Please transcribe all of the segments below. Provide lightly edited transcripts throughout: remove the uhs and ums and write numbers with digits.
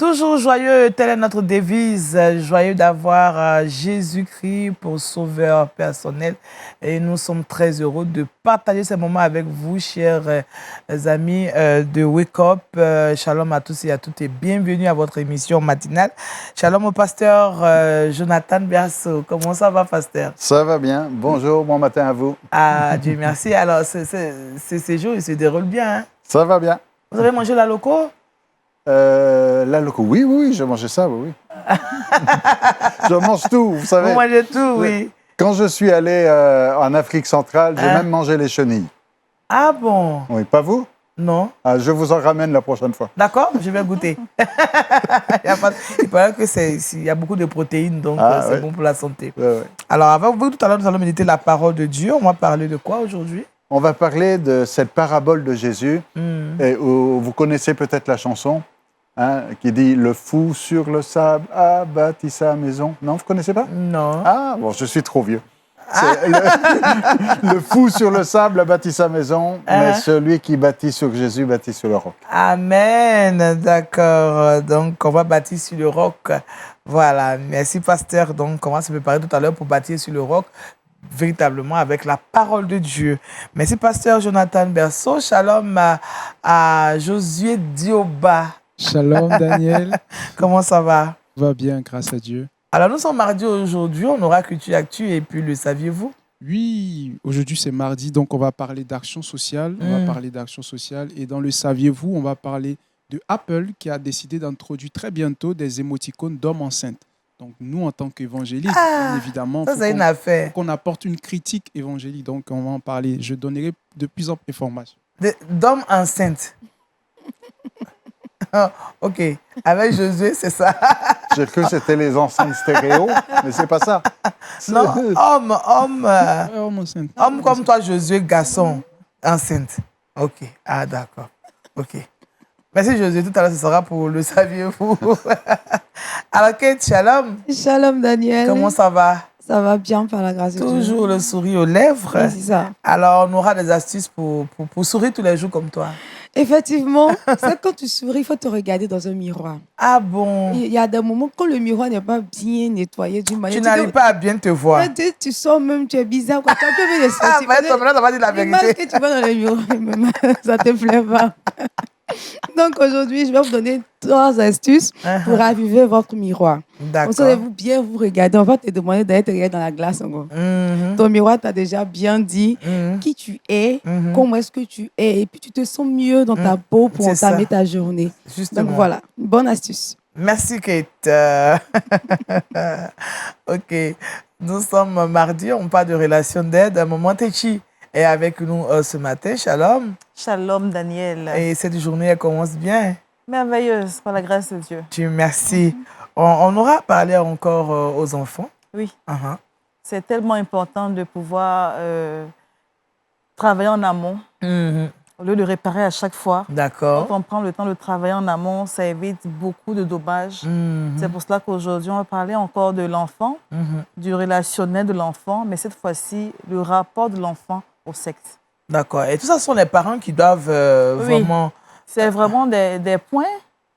Toujours joyeux, telle est notre devise, joyeux d'avoir Jésus-Christ pour sauveur personnel. Et nous sommes très heureux de partager ce moment avec vous, chers amis de Wake Up. Shalom à tous et à toutes et bienvenue à votre émission matinale. Shalom au pasteur Jonathan Berceau. Comment ça va, pasteur? Ça va bien. Bonjour, bon matin à vous. Ah, Dieu merci. Alors, ces jours, ils se déroulent bien. Hein? Ça va bien. Vous avez mangé la loco? La loco, oui, je mangeais ça, oui. Je mange tout, vous savez. Vous mangez tout, oui. Quand je suis allé en Afrique centrale, j'ai même mangé les chenilles. Ah bon? Oui, pas vous? Non. Ah, je vous en ramène la prochaine fois. D'accord, je vais goûter. Il paraît qu'il y a beaucoup de protéines, donc c'est bon pour la santé. Ouais. Alors, avec vous, tout à l'heure, nous allons méditer la parole de Dieu. On va parler de quoi aujourd'hui? On va parler de cette parabole de Jésus, et où vous connaissez peut-être la chanson, hein, qui dit « Le fou sur le sable a bâti sa maison ». Non, vous ne connaissez pas? Non. Ah, bon, je suis trop vieux. Le fou sur le sable a bâti sa maison, mais celui qui bâtit sur Jésus bâtit sur le roc. Amen, d'accord. Donc, on va bâtir sur le roc. Voilà, merci pasteur. Donc, on va se préparer tout à l'heure pour bâtir sur le roc, véritablement avec la parole de Dieu. Merci pasteur Jonathan Berceau. Shalom à Josué Dioba. Shalom Daniel. Comment ça va? Va bien, grâce à Dieu. Alors, nous sommes mardi aujourd'hui, on aura Culture Actu et puis le saviez-vous? Oui, aujourd'hui c'est mardi, donc on va parler d'action sociale. On va parler d'action sociale. Et dans le saviez-vous, on va parler de Apple qui a décidé d'introduire très bientôt des émoticônes d'hommes enceintes. Donc nous, en tant qu'évangélistes, bien évidemment, il faut qu'on apporte une critique évangélique. Donc on va en parler. Je donnerai de plus en plus d'informations. D'hommes enceintes. Ok, avec Josué, c'est ça. J'ai cru que c'était les enceintes stéréo, mais c'est pas ça. Non, homme enceinte. Homme comme toi, Josué, garçon, enceinte. Ok, ah d'accord. Ok. Merci Josué, tout à l'heure ce sera pour le saviez-vous. Alors Kate, shalom. Shalom Daniel. Comment ça va? Ça va bien par la grâce de Dieu. Toujours le sourire aux lèvres. Oui, c'est ça. Alors on aura des astuces pour sourire tous les jours comme toi. Effectivement, c'est quand tu souris, il faut te regarder dans un miroir. Ah bon? Il y a des moments quand le miroir n'est pas bien nettoyé d'une manière. Tu n'arrives pas à bien te voir. Tu sors même, tu es bizarre. Quoi. Tu as un peu bien de Ah, ben, maintenant, ça va dire la vérité. L'image que tu vois dans le miroir, ça ne te plaît pas. Donc aujourd'hui, je vais vous donner 3 astuces pour raviver votre miroir. D'accord. Vous allez bien vous regarder. On va te demander d'aller te regarder dans la glace. Ton miroir t'a déjà bien dit qui tu es, comment est-ce que tu es, et puis tu te sens mieux dans ta peau pour entamer ta journée. Justement. Donc voilà, bonne astuce. Merci Kate. Ok, nous sommes mardi, on parle de relation d'aide. Maman Techi est avec nous ce matin. Shalom. Shalom Daniel. Et cette journée, elle commence bien. Merveilleuse, par la grâce de Dieu. Dieu merci. On aura parlé encore aux enfants. Oui. C'est tellement important de pouvoir travailler en amont au lieu de réparer à chaque fois. D'accord. Quand on prend le temps de travailler en amont, ça évite beaucoup de dommages. C'est pour cela qu'aujourd'hui, on va parler encore de l'enfant, du relationnel de l'enfant, mais cette fois-ci, le rapport de l'enfant au sexe. D'accord. Et tout ça, ce sont les parents qui doivent vraiment... C'est vraiment des points,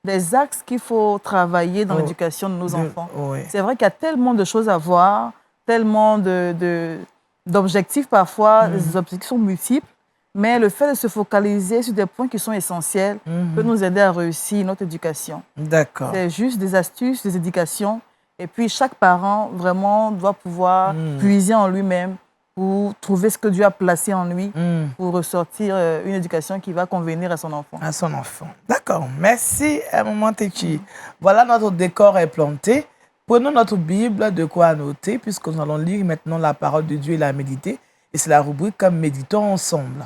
des axes qu'il faut travailler dans l'éducation de nos enfants. C'est vrai qu'il y a tellement de choses à voir, tellement d'objectifs parfois, des objectifs sont multiples, mais le fait de se focaliser sur des points qui sont essentiels peut nous aider à réussir notre éducation. D'accord. C'est juste des astuces, des éducations, et puis chaque parent vraiment doit pouvoir puiser en lui-même pour trouver ce que Dieu a placé en lui, pour ressortir une éducation qui va convenir à son enfant. À son enfant. D'accord. Merci, Maman Techi. Voilà, notre décor est planté. Prenons notre Bible, de quoi annoter, puisque nous allons lire maintenant la parole de Dieu et la méditer. Et c'est la rubrique « Méditons ensemble ».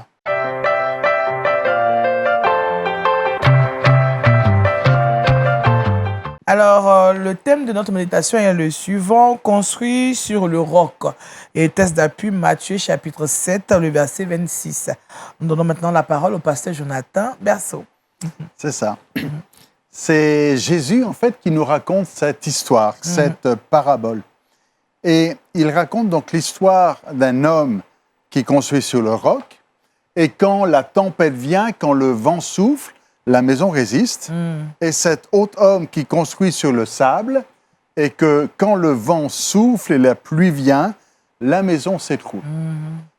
Alors, le thème de notre méditation est le suivant, construit sur le roc. Et test d'appui, Matthieu chapitre 7, le verset 26. Nous donnons maintenant la parole au pasteur Jonathan Berceau. C'est ça. C'est Jésus, en fait, qui nous raconte cette histoire, cette parabole. Et il raconte donc l'histoire d'un homme qui construit sur le roc. Et quand la tempête vient, quand le vent souffle, la maison résiste. Et cet autre homme qui construit sur le sable, et que quand le vent souffle et la pluie vient, la maison s'écroule.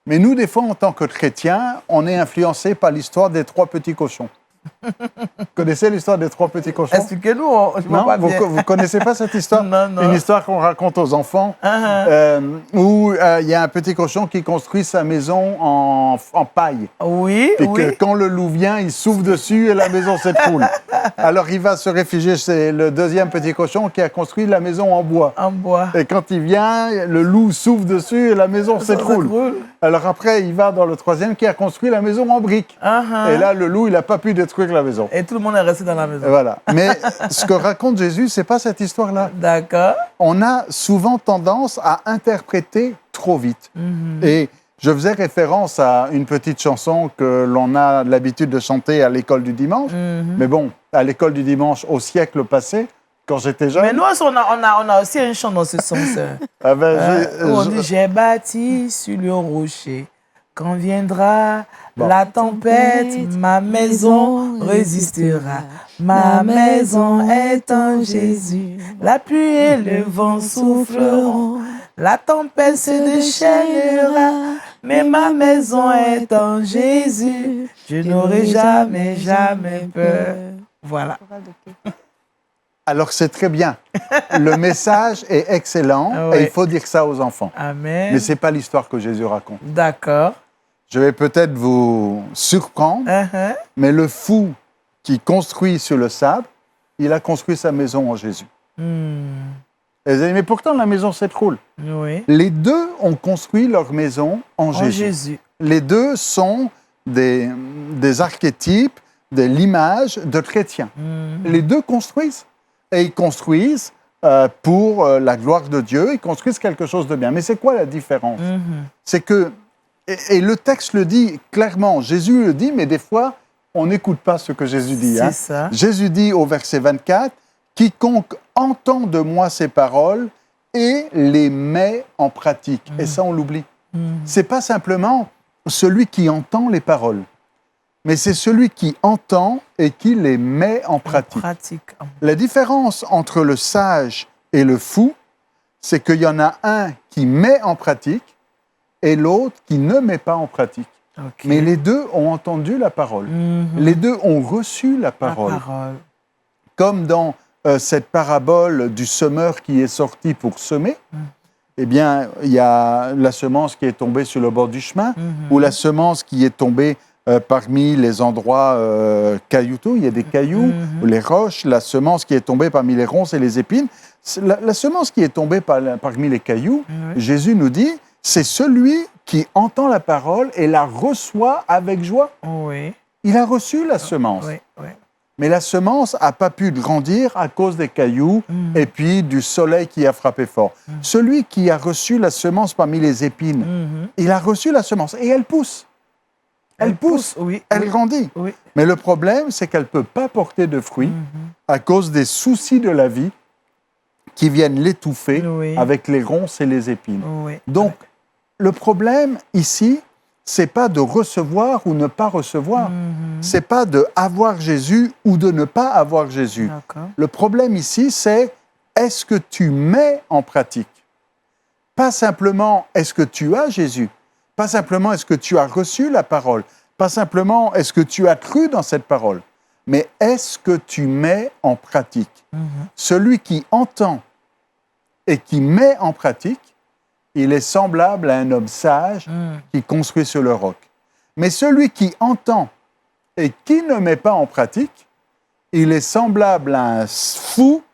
Mais nous, des fois, en tant que chrétiens, on est influencés par l'histoire des 3 petits cochons. Vous connaissez l'histoire des 3 petits cochons? Expliquez-nous, je ne vois pas bien. Vous ne connaissez pas cette histoire? Non. Une histoire qu'on raconte aux enfants, où il y a un petit cochon qui construit sa maison en paille. Oui, et que quand le loup vient, il souffle dessus et la maison s'écroule. Alors il va se réfugier chez le deuxième petit cochon qui a construit la maison en bois. En bois. Et quand il vient, le loup souffle dessus et la maison s'écroule. Alors après, il va dans le troisième qui a construit la maison en briques. Et là, le loup, il n'a pas pu détruire la maison. Et tout le monde est resté dans la maison. Et voilà. Mais ce que raconte Jésus, c'est pas cette histoire-là. D'accord. On a souvent tendance à interpréter trop vite. Et je faisais référence à une petite chanson que l'on a l'habitude de chanter à l'école du dimanche. Mais bon, à l'école du dimanche au siècle passé, quand j'étais jeune. Mais nous, on a aussi un chant dans ce sens. On dit « J'ai bâti sur le rocher. Quand viendra la tempête, ma maison résistera. Ma maison est en Jésus. La pluie et le vent souffleront. La tempête se déchaînera. Mais ma maison est en Jésus. Je n'aurai jamais, jamais peur. » Voilà. Alors c'est très bien. Le message est excellent et il faut dire ça aux enfants. Amen. Mais ce n'est pas l'histoire que Jésus raconte. D'accord. Je vais peut-être vous surprendre, mais le fou qui construit sur le sable, il a construit sa maison en Jésus. Et vous allez, mais pourtant la maison s'écroule. Oui. Les deux ont construit leur maison en Jésus. Les deux sont des archétypes de l'image de chrétiens. Les deux construisent. Et ils construisent pour la gloire de Dieu, ils construisent quelque chose de bien. Mais c'est quoi la différence? C'est que, et le texte le dit clairement, Jésus le dit, mais des fois, on n'écoute pas ce que Jésus dit. C'est ça. Jésus dit au verset 24, « Quiconque entend de moi ces paroles et les met en pratique. » Et ça, on l'oublie. C'est pas simplement celui qui entend les paroles, mais c'est celui qui entend et qui les met en pratique. La différence entre le sage et le fou, c'est qu'il y en a un qui met en pratique et l'autre qui ne met pas en pratique. Mais les deux ont entendu la parole. Les deux ont reçu la parole. Comme dans cette parabole du semeur qui est sorti pour semer, eh bien, il y a la semence qui est tombée sur le bord du chemin ou la semence qui est tombée parmi les endroits caillouteux, il y a des cailloux, les roches, la semence qui est tombée parmi les ronces et les épines. La semence qui est tombée parmi les cailloux, Jésus nous dit, c'est celui qui entend la parole et la reçoit avec joie. Il a reçu la semence. Mais la semence n'a pas pu grandir à cause des cailloux et puis du soleil qui a frappé fort. Celui qui a reçu la semence parmi les épines, il a reçu la semence et elle pousse. Elle pousse, elle grandit. Mais le problème, c'est qu'elle ne peut pas porter de fruits à cause des soucis de la vie qui viennent l'étouffer avec les ronces et les épines. Donc, le problème ici, ce n'est pas de recevoir ou ne pas recevoir. Ce n'est pas de avoir Jésus ou de ne pas avoir Jésus. Le problème ici, c'est est-ce que tu mets en pratique? Pas simplement est-ce que tu as Jésus? Pas simplement est-ce que tu as reçu la parole, pas simplement est-ce que tu as cru dans cette parole, mais est-ce que tu mets en pratique? Celui qui entend et qui met en pratique, il est semblable à un homme sage qui construit sur le roc. Mais celui qui entend et qui ne met pas en pratique, il est semblable à un fou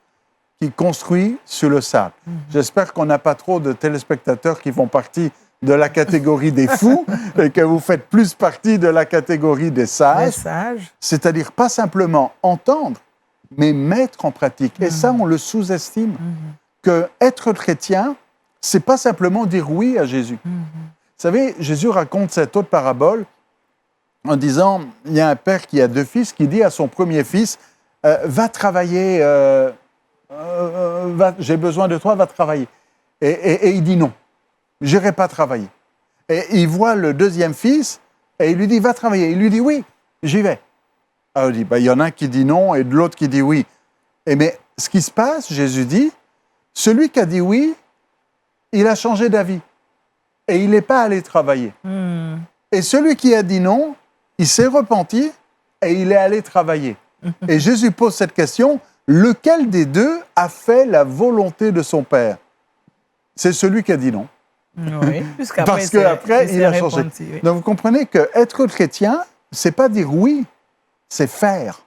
qui construit sur le sable. J'espère qu'on n'a pas trop de téléspectateurs qui font partie de la catégorie des fous et que vous faites plus partie de la catégorie des sages. C'est-à-dire pas simplement entendre, mais mettre en pratique. Et ça, on le sous-estime. Que être chrétien, c'est pas simplement dire oui à Jésus. Vous savez, Jésus raconte cette autre parabole en disant, il y a un père qui a 2 fils qui dit à son premier fils, va travailler, j'ai besoin de toi, va travailler. Et il dit non. Je n'irai pas travailler. Et il voit le deuxième fils et il lui dit, va travailler. Il lui dit, oui, j'y vais. Alors, il dit, il y en a un qui dit non et de l'autre qui dit oui. Mais ce qui se passe, Jésus dit, celui qui a dit oui, il a changé d'avis. Et il n'est pas allé travailler. Et celui qui a dit non, il s'est repenti et il est allé travailler. Et Jésus pose cette question, lequel des deux a fait la volonté de son Père? C'est celui qui a dit non. Oui, parce qu'après, il a changé. Oui. Donc, vous comprenez qu'être chrétien, c'est pas dire oui, c'est faire.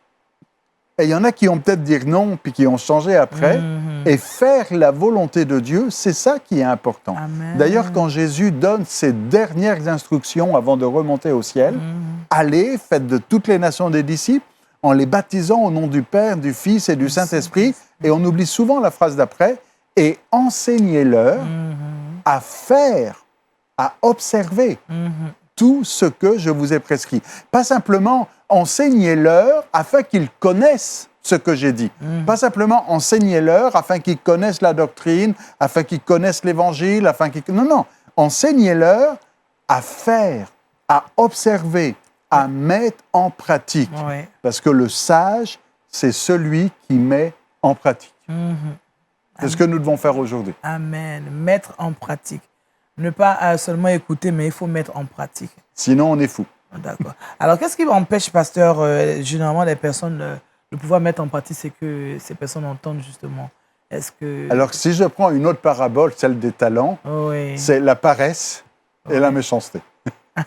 Et il y en a qui ont peut-être dit non, puis qui ont changé après. Et faire la volonté de Dieu, c'est ça qui est important. D'ailleurs, quand Jésus donne ses dernières instructions avant de remonter au ciel, allez, faites de toutes les nations des disciples, en les baptisant au nom du Père, du Fils et du Saint-Esprit. Et on oublie souvent la phrase d'après, et enseignez-leur à faire, à observer tout ce que je vous ai prescrit. Pas simplement enseignez-leur afin qu'ils connaissent ce que j'ai dit. Pas simplement enseignez-leur afin qu'ils connaissent la doctrine, afin qu'ils connaissent l'Évangile, afin qu'ils... Non. Enseignez-leur à faire, à observer, à mettre en pratique. Parce que le sage, c'est celui qui met en pratique. C'est ce que nous devons faire aujourd'hui. Amen. Mettre en pratique. Ne pas seulement écouter, mais il faut mettre en pratique. Sinon, on est fou. D'accord. Alors, qu'est-ce qui empêche, pasteur, généralement les personnes de pouvoir mettre en pratique ce que ces personnes entendent, justement? Est-ce que... Alors, si je prends une autre parabole, celle des talents, c'est la paresse et la méchanceté.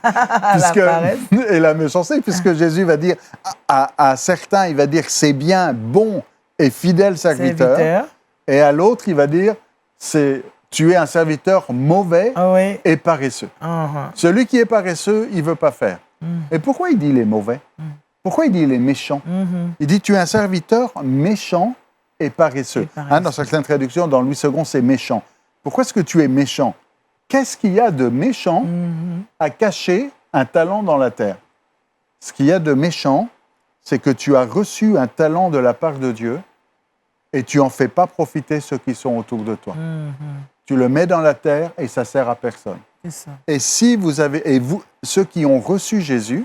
La paresse. Et la méchanceté, puisque Jésus va dire à certains, il va dire c'est bien, bon et fidèle serviteur. Et à l'autre, il va dire tu es un serviteur mauvais et paresseux. Celui qui est paresseux, il ne veut pas faire. Et pourquoi il dit les mauvais? Pourquoi il dit les méchants? Il dit tu es un serviteur méchant et paresseux. Dans certaines traductions, dans Louis II, c'est méchant. Pourquoi est-ce que tu es méchant? Qu'est-ce qu'il y a de méchant à cacher un talent dans la terre? Ce qu'il y a de méchant, c'est que tu as reçu un talent de la part de Dieu et tu n'en fais pas profiter ceux qui sont autour de toi. Tu le mets dans la terre et ça ne sert à personne. Et si vous, ceux qui ont reçu Jésus,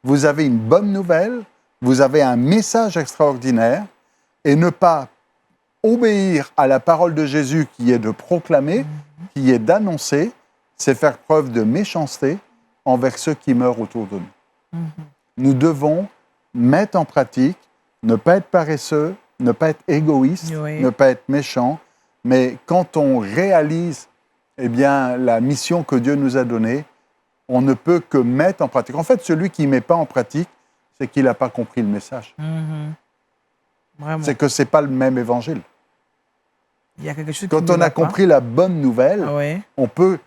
vous avez une bonne nouvelle, vous avez un message extraordinaire, et ne pas obéir à la parole de Jésus qui est de proclamer, qui est d'annoncer, c'est faire preuve de méchanceté envers ceux qui meurent autour de nous. Nous devons mettre en pratique, ne pas être paresseux, ne pas être égoïste, ne pas être méchant, mais quand on réalise la mission que Dieu nous a donnée, on ne peut que mettre en pratique. En fait, celui qui ne met pas en pratique, c'est qu'il n'a pas compris le message. C'est que ce n'est pas le même évangile. Il y a quelque chose quand on a compris la bonne nouvelle, on peut...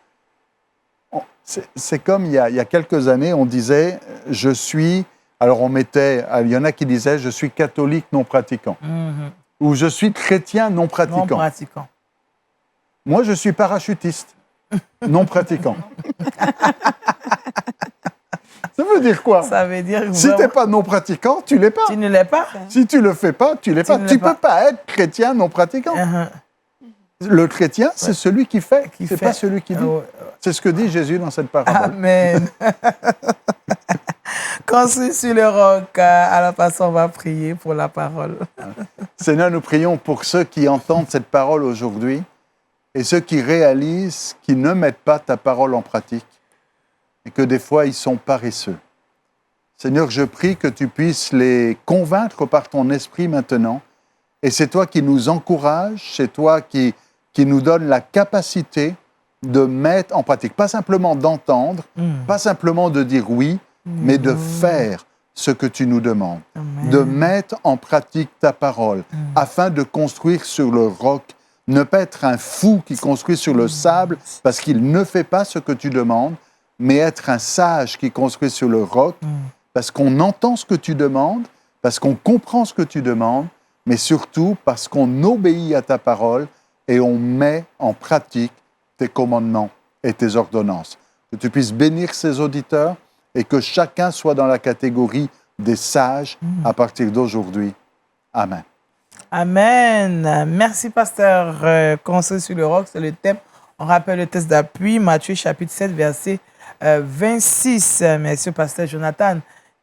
C'est comme il y a quelques années, on disait « je suis ». Alors il y en a qui disaient « je suis catholique non pratiquant » ou « je suis chrétien non pratiquant ». Moi, je suis parachutiste non pratiquant. Ça veut dire quoi? Ça veut dire que si tu n'es pas non pratiquant, tu ne l'es pas. Tu ne l'es pas. Si tu ne le fais pas, tu ne l'es pas. Tu ne peux pas être chrétien non pratiquant. Le chrétien, c'est celui qui fait, ce n'est pas celui qui dit. C'est ce que dit Jésus dans cette parabole. Amen. Construit sur le roc, à la façon, on va prier pour la parole. Seigneur, nous prions pour ceux qui entendent cette parole aujourd'hui et ceux qui réalisent qu'ils ne mettent pas ta parole en pratique et que des fois, ils sont paresseux. Seigneur, je prie que tu puisses les convaincre par ton esprit maintenant. Et c'est toi qui nous encourage, c'est toi qui nous donne la capacité de mettre en pratique. Pas simplement d'entendre, pas simplement de dire oui, mais de faire ce que tu nous demandes. Amen. De mettre en pratique ta parole, afin de construire sur le roc. Ne pas être un fou qui construit sur le sable parce qu'il ne fait pas ce que tu demandes, mais être un sage qui construit sur le roc parce qu'on entend ce que tu demandes, parce qu'on comprend ce que tu demandes, mais surtout parce qu'on obéit à ta parole et on met en pratique tes commandements et tes ordonnances. Que tu puisses bénir ces auditeurs et que chacun soit dans la catégorie des sages à partir d'aujourd'hui. Amen. Amen. Merci, pasteur. Construit sur le roc, c'est le thème. On rappelle le texte d'appui, Matthieu chapitre 7, verset 26. Merci au pasteur Jonathan.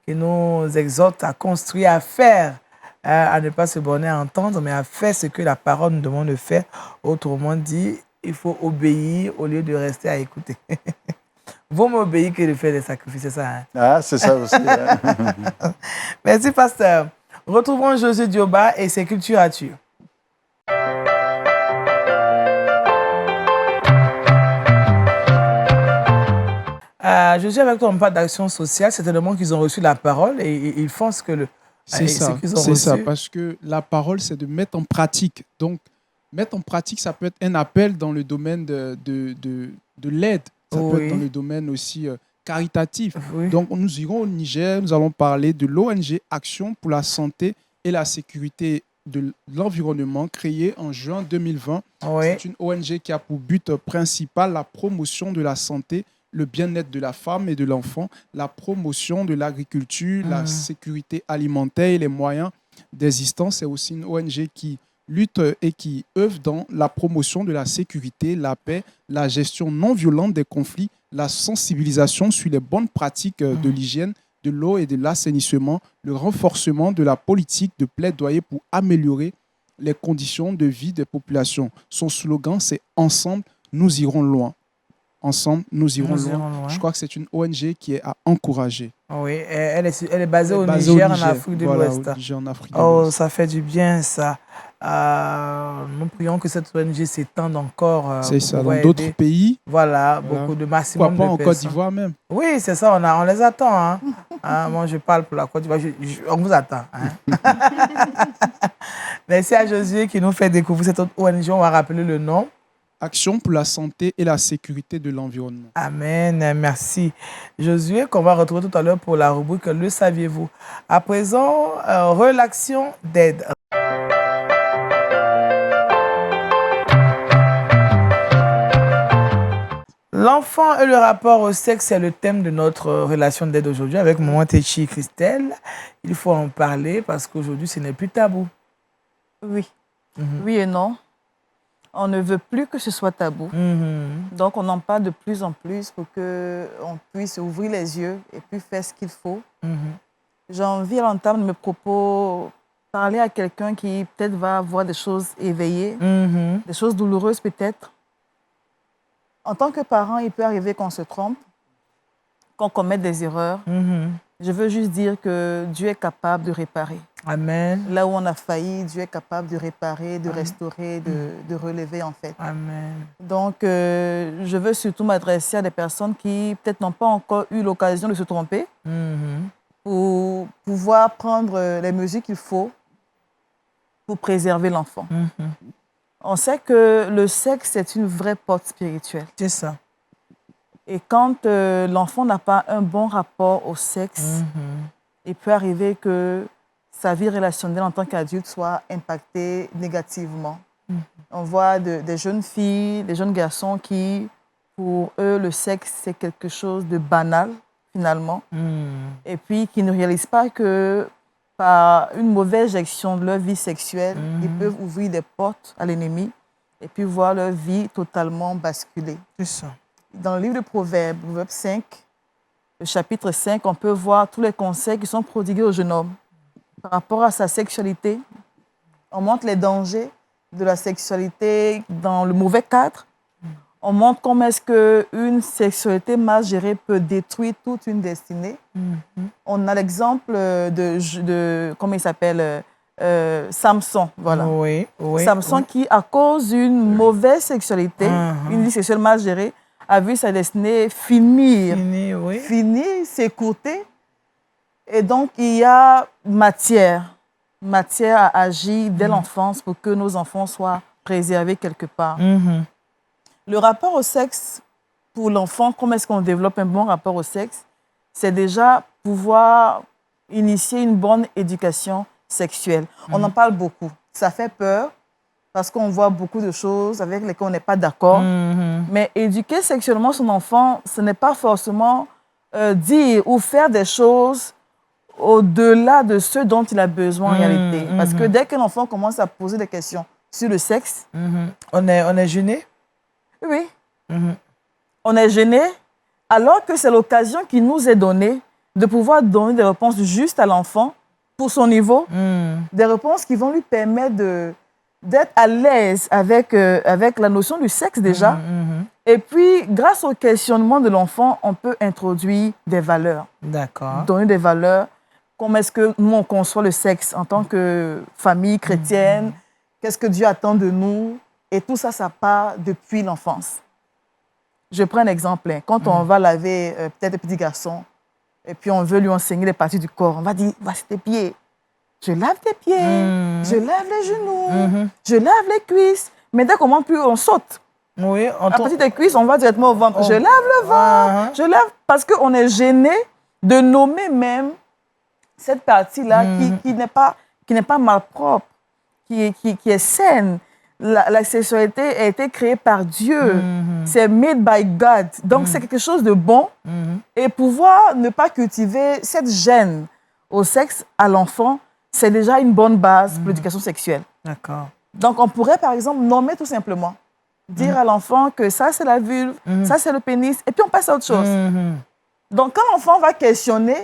Que qui nous exhorte à construire, à faire, à ne pas se borner à entendre, mais à faire ce que la parole nous demande de faire. Autrement dit, il faut obéir au lieu de rester à écouter. Vaut mieux obéir que de faire des sacrifices, c'est ça. Hein? Ah, c'est ça aussi. Merci, pasteur. Retrouvons Josué Dioba et ses culturatures. Josué, avec toi, on parle d'action sociale. C'est tellement qu'ils ont reçu la parole et ils font ce que le. C'est ça, parce que la parole, c'est de mettre en pratique. Donc, mettre en pratique, ça peut être un appel dans le domaine de l'aide. Ça peut être dans le domaine aussi caritatif. Oui. Donc, nous irons au Niger, nous allons parler de l'ONG Action pour la santé et la sécurité de l'environnement, créée en juin 2020. Oui. C'est une ONG qui a pour but principal la promotion de la santé, le bien-être de la femme et de l'enfant, la promotion de l'agriculture, la sécurité alimentaire et les moyens d'existence. C'est aussi une ONG qui lutte et qui œuvre dans la promotion de la sécurité, la paix, la gestion non violente des conflits, la sensibilisation sur les bonnes pratiques de l'hygiène, de l'eau et de l'assainissement, le renforcement de la politique de plaidoyer pour améliorer les conditions de vie des populations. Son slogan, c'est « Ensemble, nous irons loin ». Ensemble, nous irons loin. Je crois que c'est une ONG qui est à encourager. Oui, elle est basée au Niger, en Afrique de l'Ouest. Oh, ça fait du bien, ça. Nous prions que cette ONG s'étende encore. C'est ça, dans d'autres pays. Voilà, beaucoup de maximum de personnes. Pourquoi pas en Côte d'Ivoire même? Oui, c'est ça, on les attend. Hein. Moi, je parle pour la Côte d'Ivoire, on vous attend. Hein. Merci à Josué qui nous fait découvrir cette autre ONG, on va rappeler le nom. Action pour la santé et la sécurité de l'environnement. Amen, merci. Josué, qu'on va retrouver tout à l'heure pour la rubrique « Le saviez-vous ». À présent, relaxation d'aide. L'enfant et le rapport au sexe, c'est le thème de notre relation d'aide aujourd'hui avec Maman Téchi et Christelle. Il faut en parler parce qu'aujourd'hui, ce n'est plus tabou. Oui. Oui et non. On ne veut plus que ce soit tabou. Donc, on en parle de plus en plus pour qu'on puisse ouvrir les yeux et puis faire ce qu'il faut. J'ai envie, à l'entame de mes propos, parler à quelqu'un qui peut-être va avoir des choses éveillées, des choses douloureuses peut-être. En tant que parent, il peut arriver qu'on se trompe, qu'on commette des erreurs. Je veux juste dire que Dieu est capable de réparer. Amen. Là où on a failli, Dieu est capable de réparer, de restaurer, de relever en fait. Amen. Donc, je veux surtout m'adresser à des personnes qui peut-être n'ont pas encore eu l'occasion de se tromper pour pouvoir prendre les mesures qu'il faut pour préserver l'enfant. On sait que le sexe est une vraie porte spirituelle. C'est ça. Et quand l'enfant n'a pas un bon rapport au sexe, il peut arriver que sa vie relationnelle en tant qu'adulte soit impactée négativement. On voit des jeunes filles, des jeunes garçons qui, pour eux, le sexe, c'est quelque chose de banal, finalement. Et puis, qui ne réalisent pas que par une mauvaise gestion de leur vie sexuelle, ils peuvent ouvrir des portes à l'ennemi et puis voir leur vie totalement basculer. C'est ça. Dans le livre de Proverbes, Proverbe 5, le chapitre 5, on peut voir tous les conseils qui sont prodigués au jeune homme par rapport à sa sexualité. On montre les dangers de la sexualité dans le mauvais cadre. On montre comment est-ce qu'une sexualité mal gérée peut détruire toute une destinée. On a l'exemple de comment il s'appelle, Samson. Voilà. Oui, Samson qui, à cause d'une mauvaise sexualité, une vie sexuelle mal gérée, a vu sa destinée finir, s'écourter. Et donc, il y a matière à agir dès l'enfance pour que nos enfants soient préservés quelque part. Le rapport au sexe, pour l'enfant, comment est-ce qu'on développe un bon rapport au sexe? C'est déjà pouvoir initier une bonne éducation sexuelle. On en parle beaucoup. Ça fait peur parce qu'on voit beaucoup de choses avec lesquelles on n'est pas d'accord. Mais éduquer sexuellement son enfant, ce n'est pas forcément dire ou faire des choses au-delà de ce dont il a besoin en réalité. Parce que dès qu'un enfant commence à poser des questions sur le sexe... On est gêné? Oui. On est gêné alors que c'est l'occasion qui nous est donnée de pouvoir donner des réponses justes à l'enfant pour son niveau, des réponses qui vont lui permettre d'être à l'aise avec la notion du sexe déjà. Et puis, grâce au questionnement de l'enfant, on peut introduire des valeurs. D'accord. Donner des valeurs. Comment est-ce que nous, on conçoit le sexe en tant que famille chrétienne? Qu'est-ce que Dieu attend de nous? Et tout ça, ça part depuis l'enfance. Je prends un exemple. Quand on va laver peut-être un petit garçon, et puis on veut lui enseigner les parties du corps, on va dire, voici tes pieds. Je lave tes pieds, je lave les genoux, je lave les cuisses. Mais dès qu'on monte plus, on saute. Oui, à partir des cuisses, on va directement au ventre. Je lave le ventre, je lave, parce qu'on est gêné de nommer même cette partie-là qui n'est pas malpropre, qui est saine. La sexualité a été créée par Dieu. C'est made by God. Donc, c'est quelque chose de bon. Et pouvoir ne pas cultiver cette gêne au sexe à l'enfant, c'est déjà une bonne base pour l'éducation sexuelle. D'accord. Donc, on pourrait, par exemple, nommer tout simplement. Dire à l'enfant que ça, c'est la vulve, ça, c'est le pénis, et puis on passe à autre chose. Donc, quand l'enfant va questionner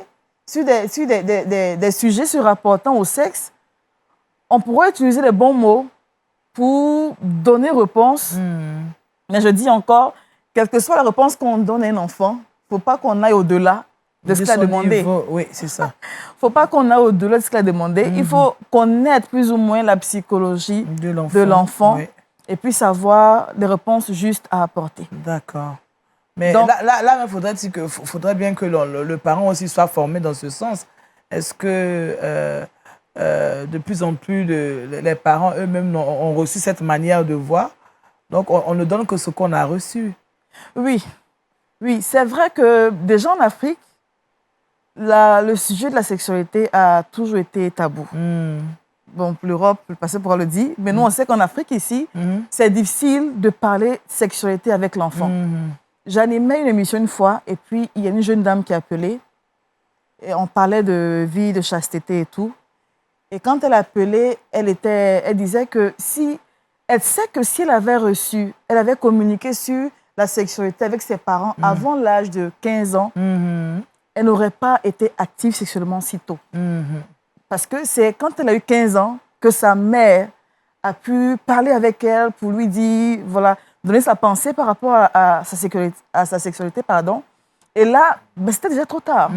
sur des sujets se rapportant au sexe, on pourrait utiliser les bons mots pour donner réponse. Mais je dis encore, quelle que soit la réponse qu'on donne à un enfant, il ne faut pas qu'on aille au-delà de ce qu'il a demandé. Oui, c'est ça. Il ne faut pas qu'on aille au-delà de ce qu'il a demandé. Il faut connaître plus ou moins la psychologie de l'enfant et puis savoir les réponses justes à apporter. D'accord. Mais donc, là, il faudrait bien que le parent aussi soit formé dans ce sens. Est-ce que de plus en plus, les parents eux-mêmes ont reçu cette manière de voir? Donc, on ne donne que ce qu'on a reçu. Oui, c'est vrai que déjà en Afrique, le sujet de la sexualité a toujours été tabou. Bon, pour l'Europe, le passé pourra le dire, mais nous, on sait qu'en Afrique, ici, c'est difficile de parler de sexualité avec l'enfant. J'animais une émission une fois, et puis il y a une jeune dame qui a appelé, et on parlait de vie, de chasteté et tout. Et quand elle appelait, elle disait que elle sait que si elle avait communiqué sur la sexualité avec ses parents avant l'âge de 15 ans, elle n'aurait pas été active sexuellement si tôt. Parce que c'est quand elle a eu 15 ans que sa mère a pu parler avec elle pour lui dire, voilà, donner sa pensée par rapport à sa sexualité. Et là, c'était déjà trop tard.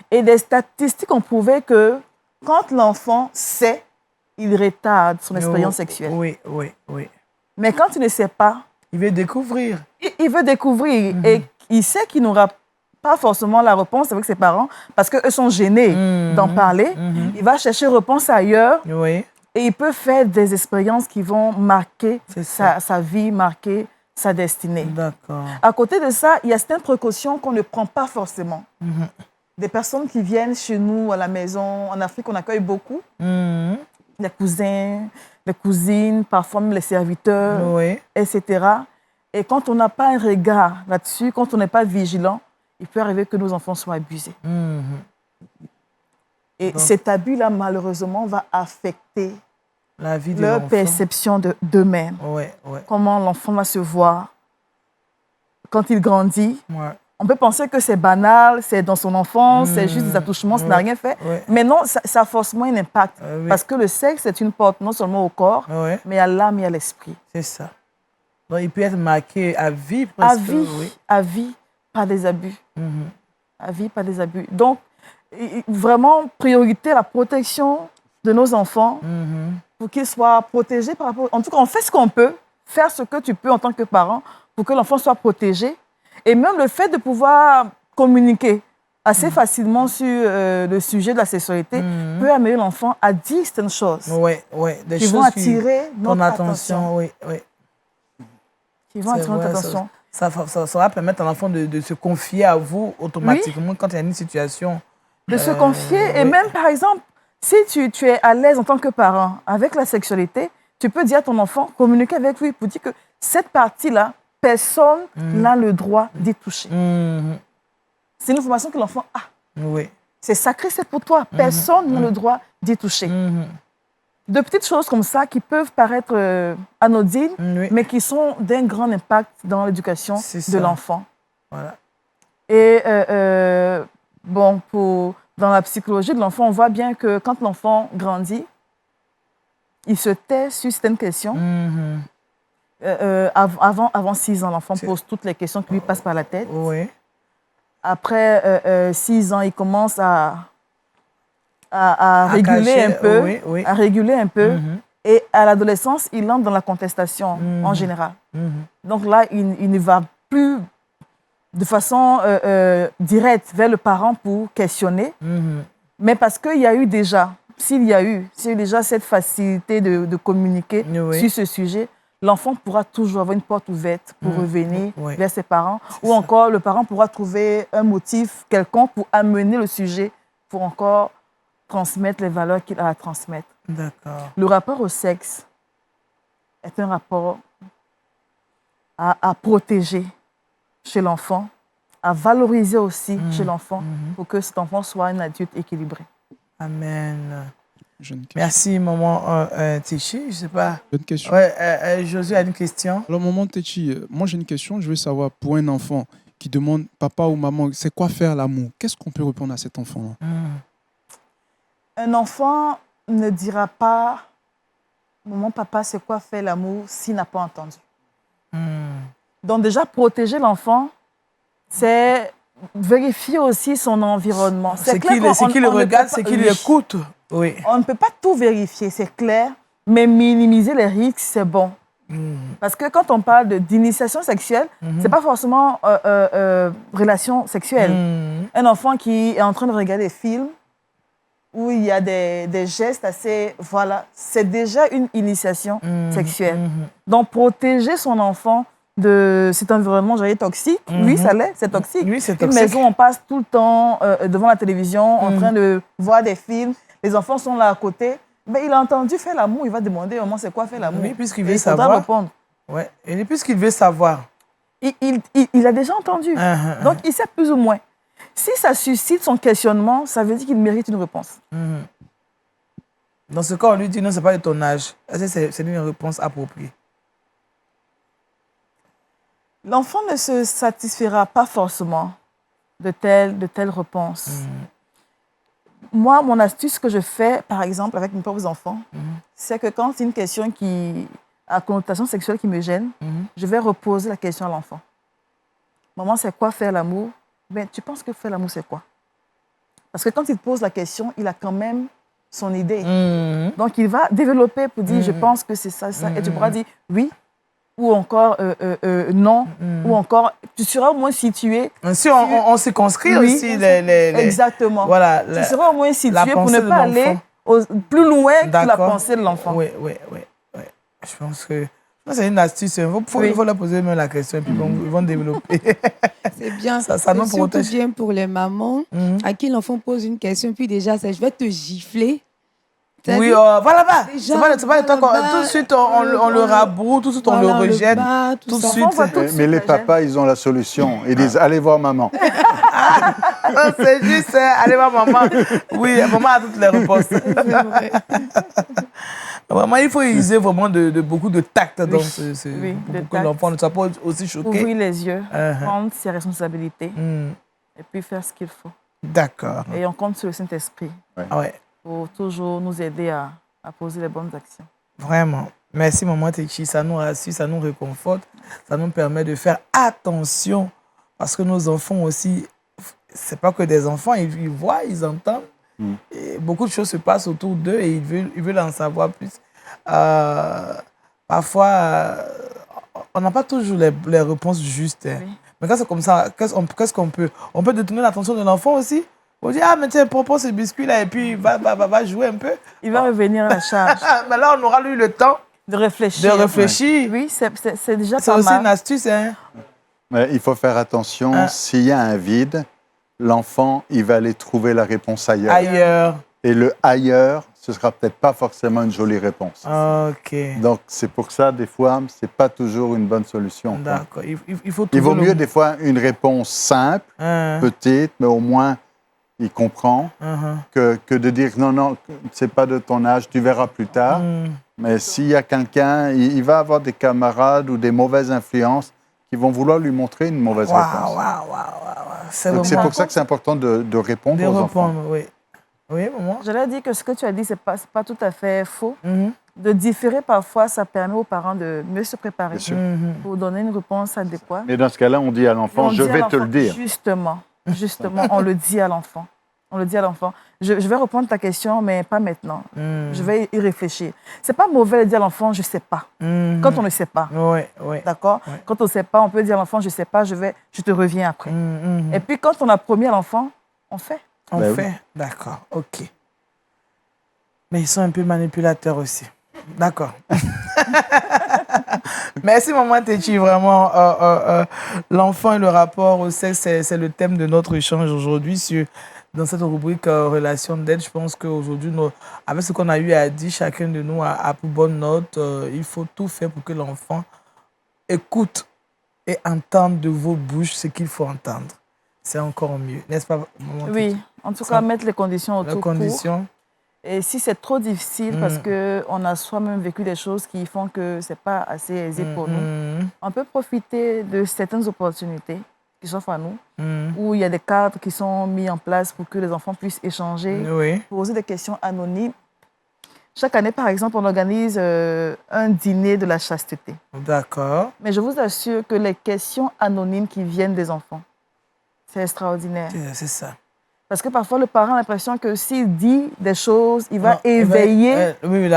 Et des statistiques ont prouvé que quand l'enfant sait, il retarde son expérience sexuelle. Oui. Mais quand il ne sait pas... Il veut découvrir. Il veut découvrir. Et il sait qu'il n'aura pas forcément la réponse avec ses parents parce qu'eux sont gênés d'en parler. Il va chercher réponse ailleurs. Oui. Et il peut faire des expériences qui vont marquer sa vie, marquer sa destinée. D'accord. À côté de ça, il y a certaines précautions qu'on ne prend pas forcément. Des personnes qui viennent chez nous à la maison, en Afrique, on accueille beaucoup. Les cousins, les cousines, parfois même les serviteurs, etc. Et quand on n'a pas un regard là-dessus, quand on n'est pas vigilant, il peut arriver que nos enfants soient abusés. Et cet abus-là, malheureusement, va affecter la vie de leur perception d'eux-mêmes. Comment l'enfant va se voir quand il grandit. On peut penser que c'est banal, c'est dans son enfance, c'est juste des attouchements, ça n'a rien fait. Mais non, ça a forcément un impact. Parce que le sexe, c'est une porte non seulement au corps, mais à l'âme et à l'esprit. C'est ça. Donc, il peut être marqué à vie, presque. À vie, pas des abus. À vie, pas des abus. Donc, vraiment, priorité à la protection de nos enfants pour qu'ils soient protégés par rapport... En tout cas, on fait ce qu'on peut, faire ce que tu peux en tant que parent pour que l'enfant soit protégé. Et même le fait de pouvoir communiquer assez facilement sur le sujet de la sexualité peut amener l'enfant à dire certaines choses. Des qui choses vont attirer notre attention. Qui vont attirer notre attention. Ça va permettre à l'enfant de se confier à vous automatiquement quand il y a une situation. De se confier. Et même, par exemple, si tu es à l'aise en tant que parent avec la sexualité, tu peux dire à ton enfant, communiquer avec lui pour dire que cette partie-là, personne n'a le droit d'y toucher. C'est une information que l'enfant a. C'est sacré, c'est pour toi. Personne n'a le droit d'y toucher. De petites choses comme ça qui peuvent paraître anodines, mais qui sont d'un grand impact dans l'éducation de l'enfant. Voilà. Et Bon, dans la psychologie de l'enfant, on voit bien que quand l'enfant grandit, il se tait sur certaines questions. Avant 6 ans, l'enfant pose toutes les questions qui lui passent par la tête. Oui. Après 6 ans, il commence à réguler un peu. À réguler un peu. Et à l'adolescence, il entre dans la contestation en général. Donc là, il ne va plus de façon directe vers le parent pour questionner. Mais parce qu'il y a eu déjà, s'il y a eu déjà cette facilité de communiquer sur ce sujet, l'enfant pourra toujours avoir une porte ouverte pour revenir vers ses parents. Ou encore, le parent pourra trouver un motif quelconque pour amener le sujet, pour encore transmettre les valeurs qu'il a à transmettre. D'accord. Le rapport au sexe est un rapport à protéger chez l'enfant, à valoriser aussi chez l'enfant pour que cet enfant soit un adulte équilibré. Amen. Merci, maman Téchi. Je ne sais pas. Une question. Josué a une question. Alors, maman Téchi, moi j'ai une question. Je veux savoir, pour un enfant qui demande papa ou maman, c'est quoi faire l'amour? Qu'est-ce qu'on peut répondre à cet enfant-là? Un enfant ne dira pas « Maman, papa, c'est quoi faire l'amour » s'il n'a pas entendu. Donc déjà, protéger l'enfant, c'est vérifier aussi son environnement. C'est qu'il le regarde, c'est qu'il l'écoute. Oui. On ne peut pas tout vérifier, c'est clair, mais minimiser les risques, c'est bon. Parce que quand on parle d'initiation sexuelle, ce n'est pas forcément relation sexuelle. Un enfant qui est en train de regarder des films où il y a des gestes assez... Voilà, c'est déjà une initiation sexuelle. Donc, protéger son enfant de cet environnement, j'allais toxique. Oui, ça l'est, c'est toxique. Oui, c'est toxique. Une maison, on passe tout le temps devant la télévision en train de voir des films. Les enfants sont là à côté. Mais il a entendu faire l'amour, il va demander au moins c'est quoi faire l'amour. Oui, puisqu'il veut savoir. Répondre. Ouais. Et puisqu'il veut savoir. Il a déjà entendu. Donc, il sait plus ou moins. Si ça suscite son questionnement, ça veut dire qu'il mérite une réponse. Dans ce cas, on lui dit non, ce n'est pas de ton âge. C'est une réponse appropriée. L'enfant ne se satisfera pas forcément de telle réponse. Moi, mon astuce que je fais, par exemple, avec mes propres enfants, c'est que quand c'est une question qui a connotation sexuelle qui me gêne, je vais reposer la question à l'enfant. Maman, c'est quoi faire l'amour? Ben, tu penses que faire l'amour, c'est quoi? Parce que quand il te pose la question, il a quand même son idée. Donc, il va développer pour dire, je pense que c'est ça, ça. Et tu pourras dire oui, ou encore non, ou encore, tu seras au moins situé. Si on se conscrit aussi les... Exactement. Voilà, tu seras au moins situé pour ne pas aller plus loin que la pensée de l'enfant. Oui. Je pense que c'est une astuce. Il faut leur poser même la question et puis ils vont développer. C'est bien. Ça nous protège. C'est bien pour les mamans à qui l'enfant pose une question, puis déjà, c'est je vais te gifler. Oui, voilà. C'est pas le temps tout de suite on le rabroue, tout de suite on le rejette. Tout de suite. Mais les papas, ils ont la solution. Ils disent allez voir maman. C'est juste allez voir maman. Oui, maman a toutes les réponses. Vraiment, il faut user vraiment de beaucoup de tact pour que l'enfant ne soit pas aussi choqué. Ouvrir les yeux, prendre ses responsabilités et puis faire ce qu'il faut. D'accord. Et on compte sur le Saint-Esprit pour toujours nous aider à poser les bonnes actions. Vraiment. Merci, maman Téchi. Ça nous rassure, ça nous réconforte. Ça nous permet de faire attention parce que nos enfants aussi, c'est pas que des enfants, ils voient, ils entendent. Et beaucoup de choses se passent autour d'eux et ils veulent en savoir plus. Parfois, on n'a pas toujours les réponses justes. Oui. Mais quand c'est comme ça, qu'est-ce qu'on peut? On peut détourner l'attention de l'enfant aussi. On dit, mais tiens, propose ce biscuit-là et puis va jouer un peu. Il va revenir à la charge. Mais là, on aura eu le temps de réfléchir. Oui, c'est déjà pas mal. C'est aussi une astuce. Mais il faut faire attention, s'il y a un vide, l'enfant, il va aller trouver la réponse ailleurs. Et le ailleurs, ce ne sera peut-être pas forcément une jolie réponse. OK. Donc, c'est pour ça, des fois, ce n'est pas toujours une bonne solution. D'accord. Il vaut mieux, des fois, une réponse simple, petite, mais au moins, il comprend, que de dire non, ce n'est pas de ton âge, tu verras plus tard. Mais s'il y a quelqu'un, il va avoir des camarades ou des mauvaises influences qui vont vouloir lui montrer une mauvaise réponse. C'est pour ça que c'est important de répondre aux enfants. Oui. Oui, maman. J'allais dire que ce que tu as dit, ce n'est pas tout à fait faux. De différer parfois, ça permet aux parents de mieux se préparer pour donner une réponse adéquate. Mais dans ce cas-là, on dit à l'enfant, je vais te le dire. Justement, on le dit à l'enfant. On le dit à l'enfant. Je vais répondre à ta question, mais pas maintenant. Je vais y réfléchir. Ce n'est pas mauvais de dire à l'enfant, je ne sais pas. Quand on ne sait pas. Oui. D'accord? Oui. Quand on ne sait pas, on peut dire à l'enfant, je ne sais pas, je te reviens après. Et puis, quand on a promis à l'enfant, on fait. On fait. D'accord. OK. Mais ils sont un peu manipulateurs aussi. D'accord. Merci, maman Téchi. Vraiment, l'enfant et le rapport au sexe, c'est le thème de notre échange aujourd'hui dans cette rubrique relation d'aide. Je pense qu'aujourd'hui, avec ce qu'on a eu à dire, chacun de nous a pour bonne note. Il faut tout faire pour que l'enfant écoute et entende de vos bouches ce qu'il faut entendre. C'est encore mieux, n'est-ce pas, maman Téchi? Oui, en tout cas, mettre les conditions autour. Les conditions. Et si c'est trop difficile parce qu'on a soi-même vécu des choses qui font que ce n'est pas assez aisé pour nous, on peut profiter de certaines opportunités qui s'offrent à nous, où il y a des cadres qui sont mis en place pour que les enfants puissent échanger, poser des questions anonymes. Chaque année, par exemple, on organise un dîner de la chasteté. D'accord. Mais je vous assure que les questions anonymes qui viennent des enfants, c'est extraordinaire. C'est ça. Parce que parfois, le parent a l'impression que s'il dit des choses, il va éveiller. Oui,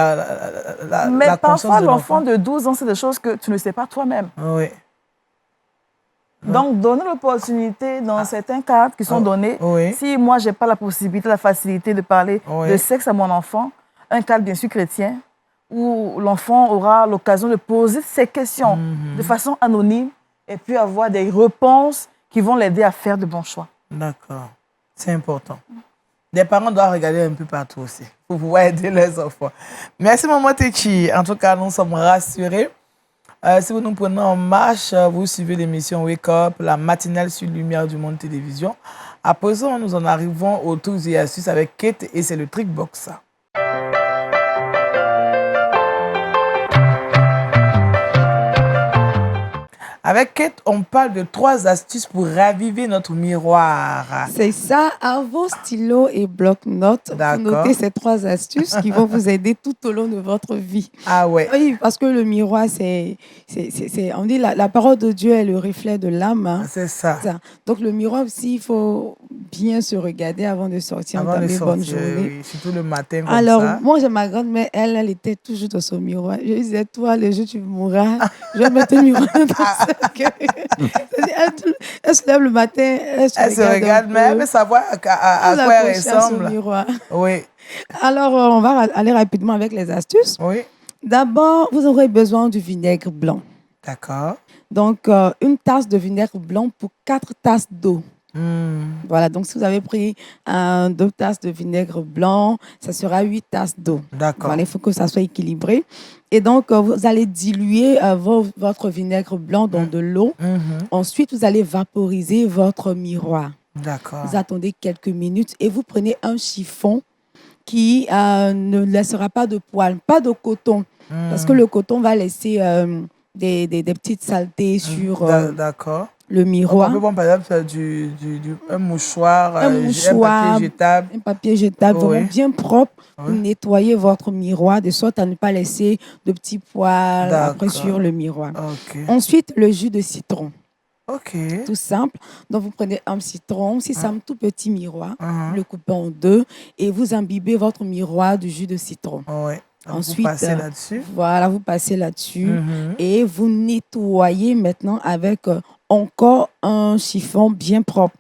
mais parfois, l'enfant de 12 ans, c'est des choses que tu ne sais pas toi-même. Oui. Donc, donner l'opportunité dans certains cadres qui sont donnés. Si moi, je n'ai pas la possibilité, la facilité de parler de sexe à mon enfant, un cadre bien sûr chrétien, où l'enfant aura l'occasion de poser ses questions de façon anonyme et puis avoir des réponses qui vont l'aider à faire de bons choix. D'accord. C'est important. Les parents doivent regarder un peu partout aussi pour pouvoir aider les enfants. Merci, maman Téchi. En tout cas, nous sommes rassurés. Si vous nous prenez en marche, vous suivez l'émission Wake Up, la matinale sur Lumière du Monde Télévision. À présent, nous en arrivons aux trucs et astuces avec Kate et c'est le Trick Box. Avec Kate, on parle de 3 astuces pour raviver notre miroir. C'est ça, à vos stylos et bloc-notes, vous notez ces 3 astuces qui vont vous aider tout au long de votre vie. Ah ouais. Oui, parce que le miroir, on dit la parole de Dieu est le reflet de l'âme. Hein. C'est ça. Donc le miroir aussi, il faut bien se regarder avant de sortir, entamer bonne journée. Oui, surtout le matin comme Alors, ça. moi, j'ai ma grand-mère, elle était toujours dans son miroir. Je disais, toi, le jour tu mourras, je vais mettre un miroir dans ça. Elle se lève le matin, elle se regarde mais elle veut savoir à quoi elle ressemble. Oui. Alors, on va aller rapidement avec les astuces. Oui. D'abord, vous aurez besoin du vinaigre blanc. D'accord. Donc, une tasse de vinaigre blanc pour 4 tasses d'eau. Voilà, donc si vous avez pris 2 tasses de vinaigre blanc, ça sera 8 tasses d'eau. D'accord. Voilà, il faut que ça soit équilibré. Et donc, vous allez diluer votre vinaigre blanc dans de l'eau. Ensuite, vous allez vaporiser votre miroir. D'accord. Vous attendez quelques minutes et vous prenez un chiffon qui ne laissera pas de poils, pas de coton. Parce que le coton va laisser des petites saletés sur... D'accord. Le miroir. On peut prendre par exemple un mouchoir, un papier jetable. Un papier jetable vraiment bien propre pour nettoyer votre miroir de sorte à ne pas laisser de petits poils après sur le miroir. Ensuite, le jus de citron. Tout simple. Donc, vous prenez un citron, si c'est un tout petit miroir, vous le coupez en 2 et vous imbibez votre miroir du jus de citron. Ensuite, vous passez là-dessus. Voilà, vous passez là-dessus et vous nettoyez maintenant avec encore un chiffon bien propre.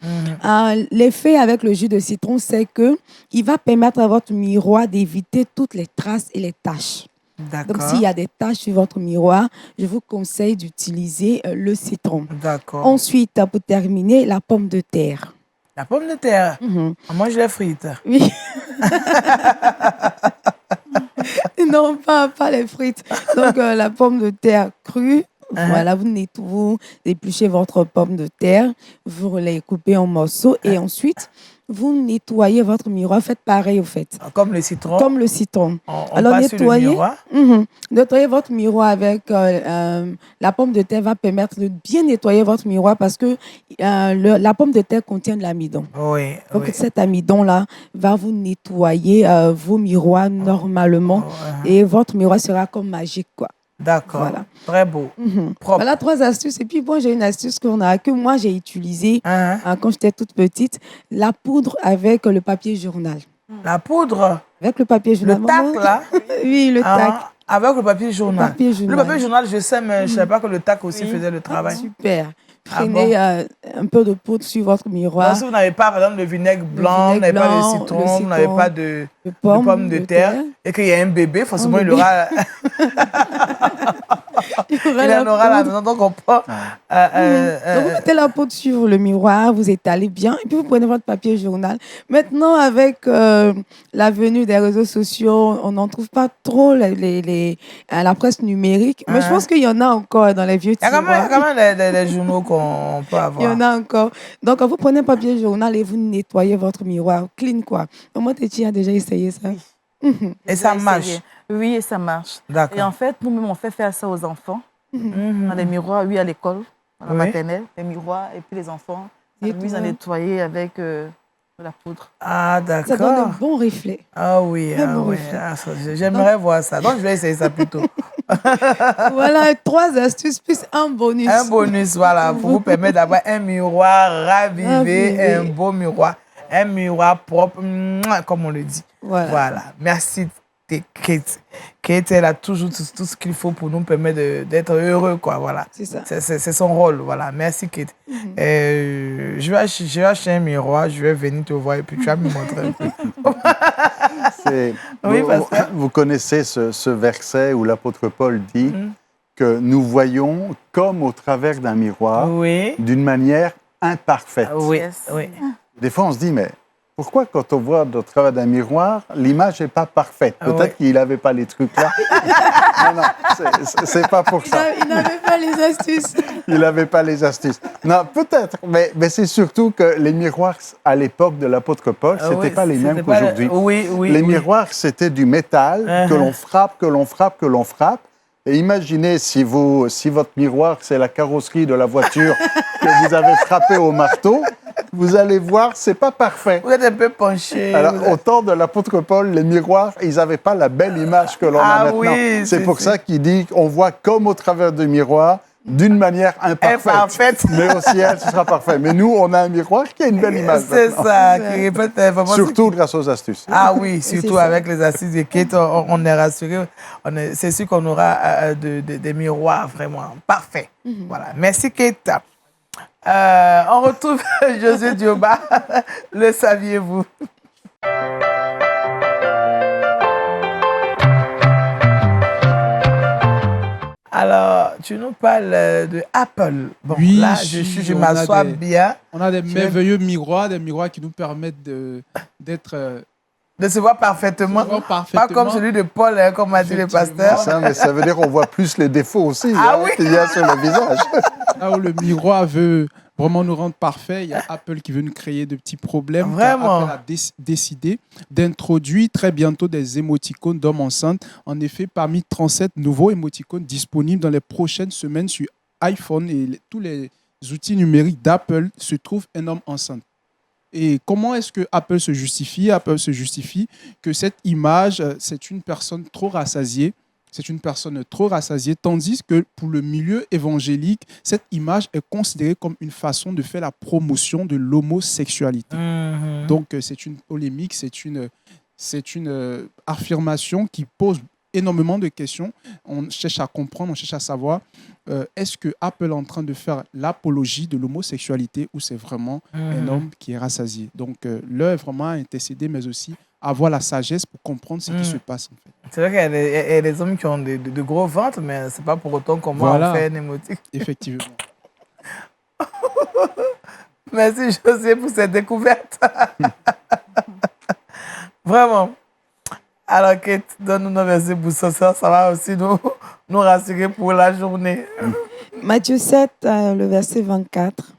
L'effet avec le jus de citron, c'est qu'il va permettre à votre miroir d'éviter toutes les traces et les taches. Donc, s'il y a des taches sur votre miroir, je vous conseille d'utiliser le citron. D'accord. Ensuite, pour terminer, la pomme de terre. La pomme de terre. On mange les frites. Oui. Non, pas les frites. Donc, la pomme de terre crue. Voilà, vous épluchez votre pomme de terre, vous les coupez en morceaux et ensuite, vous nettoyez votre miroir. Faites pareil, au fait. Comme le citron. Comme le citron. On Alors, passe sur le miroir. Nettoyer votre miroir avec la pomme de terre va permettre de bien nettoyer votre miroir parce que la pomme de terre contient de l'amidon. Oui. Donc, cet amidon-là va vous nettoyer vos miroirs normalement et votre miroir sera comme magique, quoi. D'accord. Voilà. Très beau. Propre. Voilà 3 astuces. Et puis, bon, j'ai une astuce que moi, j'ai utilisée quand j'étais toute petite. La poudre avec le papier journal. La poudre? Avec le papier journal. Le tac, là? Oui, le tac. Avec le papier journal. Le papier journal, je sais, mais je ne savais pas que le tac aussi faisait le travail. Super. Prenez un peu de poudre sur votre miroir. Donc, si vous n'avez pas, par exemple, de vinaigre blanc, vous n'avez pas de citron, vous n'avez pas de pommes de terre, et qu'il y a un bébé, forcément, il aura... il en aura la maison, donc on prend... Donc, vous mettez la poudre sur le miroir, vous étalez bien, et puis vous prenez votre papier journal. Maintenant, avec la venue des réseaux sociaux, on n'en trouve pas trop la presse numérique, mais je pense qu'il y en a encore dans les vieux tiroirs. Il y a quand même des journaux qu'on peut avoir. Il y en a encore. Donc, vous prenez un papier journal et vous nettoyez votre miroir. Clean, quoi. Moi, Téti a déjà essayé ça. Et ça marche? Oui, et ça marche. D'accord. Et en fait, nous-mêmes, on fait faire ça aux enfants. On a des miroirs, à l'école, à la maternelle, des miroirs, et puis les enfants s'amusent à nettoyer avec de la poudre. Ah, d'accord. Ça donne un bon reflet. Ah oui, j'aimerais voir ça. Donc, je vais essayer ça plutôt. Voilà, 3 astuces plus un bonus. Un bonus, voilà, pour vous permettre d'avoir un miroir ravivé, un beau miroir, un miroir propre, comme on le dit. Voilà. Merci, Kate. Kate, elle a toujours tout ce qu'il faut pour nous permettre d'être heureux, quoi. Voilà. C'est ça. C'est son rôle, voilà. Merci, Kate. Je vais acheter un miroir, je vais venir te voir et puis tu vas me montrer un peu. Vous connaissez ce verset où l'apôtre Paul dit que nous voyons comme au travers d'un miroir, d'une manière imparfaite. Oui. Des fois, on se dit, mais pourquoi quand on voit au travers d'un miroir, l'image n'est pas parfaite? Peut-être qu'il n'avait pas les trucs là. Non, c'est pas pour ça. Il n'avait pas les astuces. Il n'avait pas les astuces. Non, peut-être, mais c'est surtout que les miroirs à l'époque de l'apôtre Paul, ce n'étaient pas les mêmes qu'aujourd'hui. Les miroirs, c'était du métal que l'on frappe, que l'on frappe, que l'on frappe. Et imaginez si votre miroir, c'est la carrosserie de la voiture que vous avez frappé au marteau, vous allez voir, c'est pas parfait. Vous êtes un peu penché. Alors, au temps de l'apôtre Paul, les miroirs, ils n'avaient pas la belle image que l'on a maintenant. Oui, c'est pour ça qu'il dit qu'on voit comme au travers du miroir, d'une manière imparfaite. Mais au ciel, ce sera parfait. Mais nous, on a un miroir qui a une belle image. C'est ça. Qui répète vraiment. Surtout grâce aux astuces. Ah oui, surtout avec les astuces de Kate, on est rassuré. C'est sûr qu'on aura des miroirs vraiment parfaits. Voilà. Merci, Kate. On retrouve Josué Dioba. Le saviez-vous? Alors, tu nous parles de Apple. Bon, oui, là, je m'assois bien. On a des merveilleux miroirs, qui nous permettent d'être... de se voir parfaitement. Pas comme celui de Paul, comme a dit le pasteur. Ça veut dire qu'on voit plus les défauts aussi qu'il y a sur le visage. Là où le miroir veut vraiment nous rendre parfaits, il y a Apple qui veut nous créer de petits problèmes. Vraiment. Apple a décidé d'introduire très bientôt des émoticônes d'hommes enceintes. En effet, parmi 37 nouveaux émoticônes disponibles dans les prochaines semaines sur iPhone et tous les outils numériques d'Apple se trouve un homme enceinte. Et comment est-ce que Apple se justifie? Apple se justifie que cette image, c'est une personne trop rassasiée. C'est une personne trop rassasiée, tandis que pour le milieu évangélique, cette image est considérée comme une façon de faire la promotion de l'homosexualité. Donc, c'est une polémique, c'est une affirmation qui pose énormément de questions. On cherche à comprendre, on cherche à savoir, est-ce que Apple est en train de faire l'apologie de l'homosexualité ou c'est vraiment un homme qui est rassasié? Donc, l'heure est vraiment à intercéder, mais aussi avoir la sagesse pour comprendre ce qui se passe. En fait. C'est vrai qu'il y a des hommes qui ont de gros ventres, mais ce n'est pas pour autant qu'on va en faire un émotique. Effectivement. Merci José pour cette découverte. Vraiment. Alors Kate, donne-nous nos versets pour ce soir, ça va aussi nous rassurer pour la journée. Matthieu 7, le verset 24.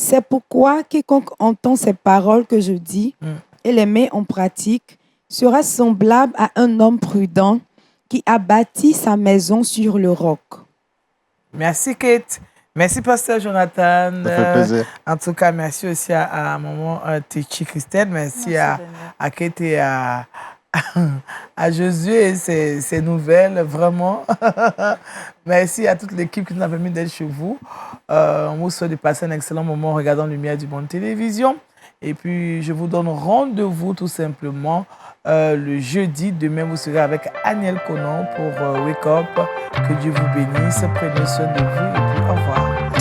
C'est pourquoi quiconque entend ces paroles que je dis et les met en pratique sera semblable à un homme prudent qui a bâti sa maison sur le roc. Merci Kate. Merci Pasteur Jonathan. Ça fait plaisir. En tout cas, merci aussi à maman Tichi Christelle. Merci à Kate et à Josué et ses nouvelles, vraiment. Merci à toute l'équipe qui nous a permis d'être chez vous. On vous souhaite de passer un excellent moment en regardant Lumière du Monde Télévision. Et puis, je vous donne rendez-vous tout simplement le jeudi. Demain, vous serez avec Aniel Conan pour Wake Up. Que Dieu vous bénisse. Prenez soin de vous et puis au revoir.